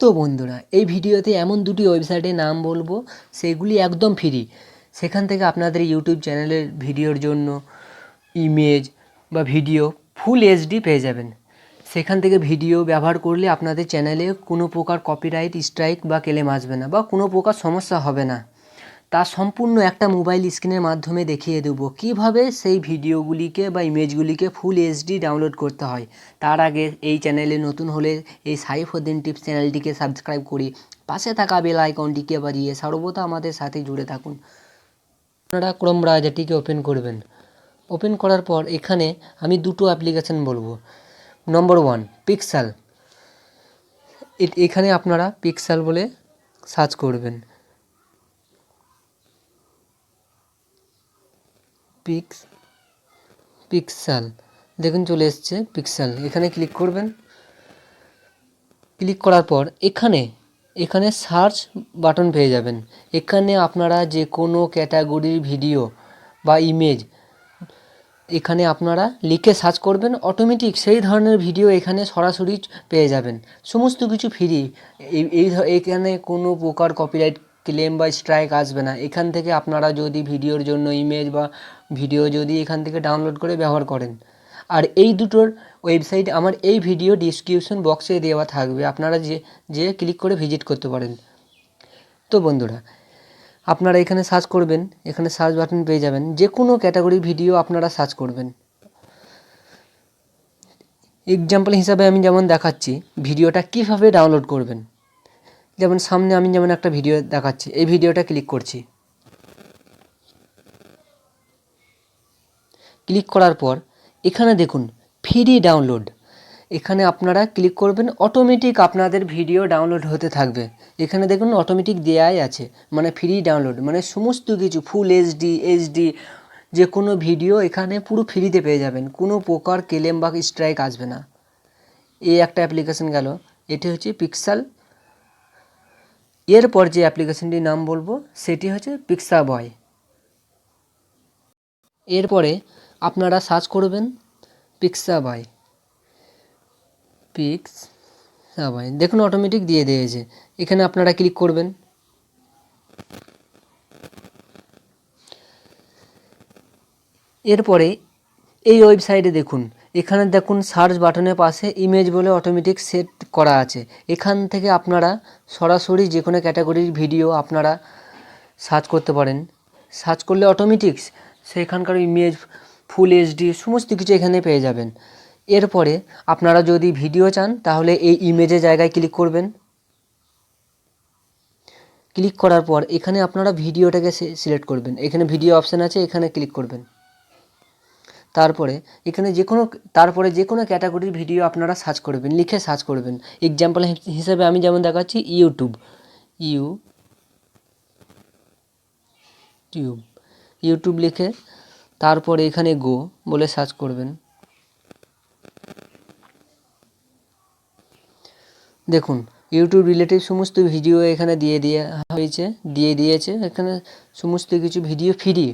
তো বন্ধুরা, এই ভিডিওতে এমন দুটি ওয়েবসাইটের নাম বলবো, সেগুলি একদম ফ্রি। সেখান থেকে আপনাদের ইউটিউব চ্যানেলের ভিডিওর জন্য ইমেজ বা ভিডিও ফুল এইচডি পেয়ে যাবেন। সেখান থেকে ভিডিও ব্যবহার করলে আপনাদের চ্যানেলে কোনো প্রকার কপিরাইট স্ট্রাইক বা ক্লেম আসবে না, বা কোনো প্রকার সমস্যা হবে না। তা সম্পূর্ণ একটা মোবাইল স্ক্রিনের মাধ্যমে দেখিয়ে দেবো কীভাবে সেই ভিডিওগুলিকে বা ইমেজগুলিকে ফুল এইচডি ডাউনলোড করতে হয়। তার আগে এই চ্যানেলে নতুন হলে এই সাইফুদ্দিন টিপস চ্যানেলটিকে সাবস্ক্রাইব করি, পাশে থাকা বেল আইকনটিকে বাজিয়ে সর্বদা আমাদের সাথে জুড়ে থাকুন। আপনারা ক্রোম ব্রাউজারটিকে ওপেন করবেন। ওপেন করার পর এখানে আমি দুটো অ্যাপ্লিকেশান বলবো। নম্বর 1 পিক্সেল। এখানে আপনারা পিক্সেল বলে সার্চ করবেন। পিক্সেল দেখুন চলে এসছে পিক্সেল। এখানে ক্লিক করবেন। ক্লিক করার পর এখানে সার্চ বাটন পেয়ে যাবেন। এখানে আপনারা যে কোনো ক্যাটাগরির ভিডিও বা ইমেজ এখানে আপনারা লিখে সার্চ করবেন, অটোমেটিক সেই ধরনের ভিডিও এখানে সরাসরি পেয়ে যাবেন। সমস্ত কিছু ফ্রি। এখানে কোনো প্রকার কপিরাইট ক্লেম বা স্ট্রাইক আসবে না। এখান থেকে আপনারা যদি ভিডিওর জন্য ইমেজ বা ভিডিও যদি এখান থেকে ডাউনলোড করে ব্যবহার করেন, আর এই দুটোর ওয়েবসাইট আমার এই ভিডিও ডিসক্রিপশন বক্সে দেওয়া থাকবে, আপনারা যে ক্লিক করে ভিজিট করতে পারেন। তো বন্ধুরা, আপনারা এখানে সার্চ করবেন, এখানে সার্চ বাটন পেয়ে যাবেন, যে কোনো ক্যাটাগরির ভিডিও আপনারা সার্চ করবেন। এক্সাম্পল হিসাবে আমি যেমন দেখাচ্ছি ভিডিওটা কীভাবে ডাউনলোড করবেন। যেমন সামনে আমি যেমন একটা ভিডিও দেখাচ্ছি, এই ভিডিওটা ক্লিক করছি। ক্লিক করার পর এখানে দেখুন ফ্রি ডাউনলোড, এখানে আপনারা ক্লিক করবেন, অটোমেটিক আপনাদের ভিডিও ডাউনলোড হতে থাকবে। এখানে দেখুন অটোমেটিক দেয়াই আছে, মানে ফ্রি ডাউনলোড, মানে সমস্ত কিছু ফুল এইচডি যে কোনো ভিডিও এখানে পুরো ফ্রিতে পেয়ে যাবেন, কোনো প্রকার ক্লেম বা স্ট্রাইক আসবে না। এই একটা অ্যাপ্লিকেশন গেল, এটি হচ্ছে পিক্সেল। এরপর যে অ্যাপ্লিকেশনটির নাম বলবো সেটি হচ্ছে পিক্সাবয়। এরপরে আপনারা সার্চ করবেন পিক্সাবয়। দেখুন অটোমেটিক দিয়ে দিয়েছে। এখানে আপনারা ক্লিক করবেন। এরপরে এই ওয়েবসাইটে দেখুন, এখানে দেখুন সার্চ বাটনের পাশে ইমেজ বলে অটোমেটিক সেট করা আছে। এখান থেকে আপনারা সরাসরি যে কোনো ক্যাটাগরির ভিডিও আপনারা সার্চ করতে পারেন। সার্চ করলে অটোমেটিক সেখানকার ইমেজ ফুল এইচডি সমস্ত কিছু এখানে পেয়ে যাবেন। এরপরে আপনারা যদি ভিডিও চান তাহলে এই ইমেজের জায়গায় ক্লিক করবেন। ক্লিক করার পর এখানে আপনারা ভিডিওটাকে সিলেক্ট করবেন। এখানে ভিডিও অপশান আছে, এখানে ক্লিক করবেন। তারপরে এখানে যে কোনো ক্যাটাগরির ভিডিও আপনারা সার্চ করবেন, লিখে সার্চ করবেন। এক্সাম্পল হিসেবে আমি যেমন দেখাচ্ছি ইউটিউব লিখে তারপরে এখানে গো বলে সার্চ করবেন। দেখুন ইউটিউব রিলেটেড সমস্ত ভিডিও এখানে দিয়ে দিয়েছে। এখানে সমস্ত কিছু ভিডিও ফ্রি,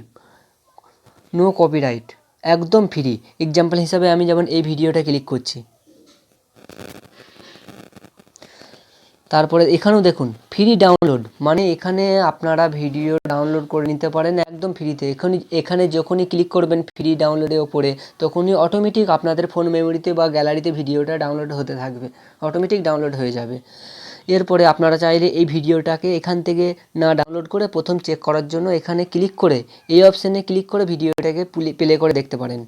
নো কপিরাইট, একদম ফ্রি। এক্সাম্পল হিসাবে আমি যেমন এই ভিডিওটা ক্লিক করছি। তারপরে এখানেও দেখুন ফ্রি ডাউনলোড, মানে এখানে আপনারা ভিডিও ডাউনলোড করে নিতে পারেন একদম ফ্রিতে। এখানে যখনই ক্লিক করবেন ফ্রি ডাউনলোডের ওপরে, তখনই অটোমেটিক আপনাদের ফোন মেমোরিতে বা গ্যালারিতে ভিডিওটা ডাউনলোড হতে থাকবে, অটোমেটিক ডাউনলোড হয়ে যাবে। এরপরে আপনারা চাইলে এই ভিডিওটাকে এখান থেকে না ডাউনলোড করে প্রথম চেক করার জন্য এখানে ক্লিক করে এই অপশানে ক্লিক করে ভিডিওটাকে প্লে করে দেখতে পারেন।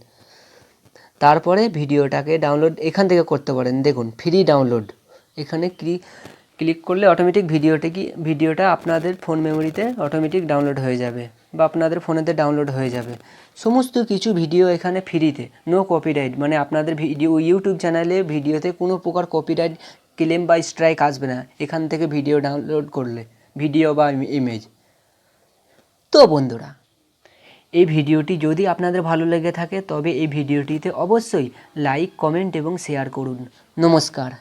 তারপরে ভিডিওটাকে ডাউনলোড এখান থেকে করতে পারেন। দেখুন ফ্রি ডাউনলোড, এখানে ক্লিক করলে অটোমেটিক ভিডিওটা আপনাদের ফোন মেমোরিতে অটোমেটিক ডাউনলোড হয়ে যাবে, বা আপনাদের ফোনেতে ডাউনলোড হয়ে যাবে। সমস্ত কিছু ভিডিও এখানে ফ্রিতে, নো কপিরাইট, মানে আপনাদের ইউটিউব চ্যানেলে ভিডিওতে কোনো প্রকার কপিরাইট ক্লেম বা স্ট্রাইক আসবে না এখান থেকে ভিডিও ডাউনলোড করলে, ভিডিও বা ইমেজ। তো বন্ধুরা, এই ভিডিওটি যদি আপনাদের ভালো লেগে থাকে তবে এই ভিডিওটিতে অবশ্যই লাইক, কমেন্ট এবং শেয়ার করুন। নমস্কার।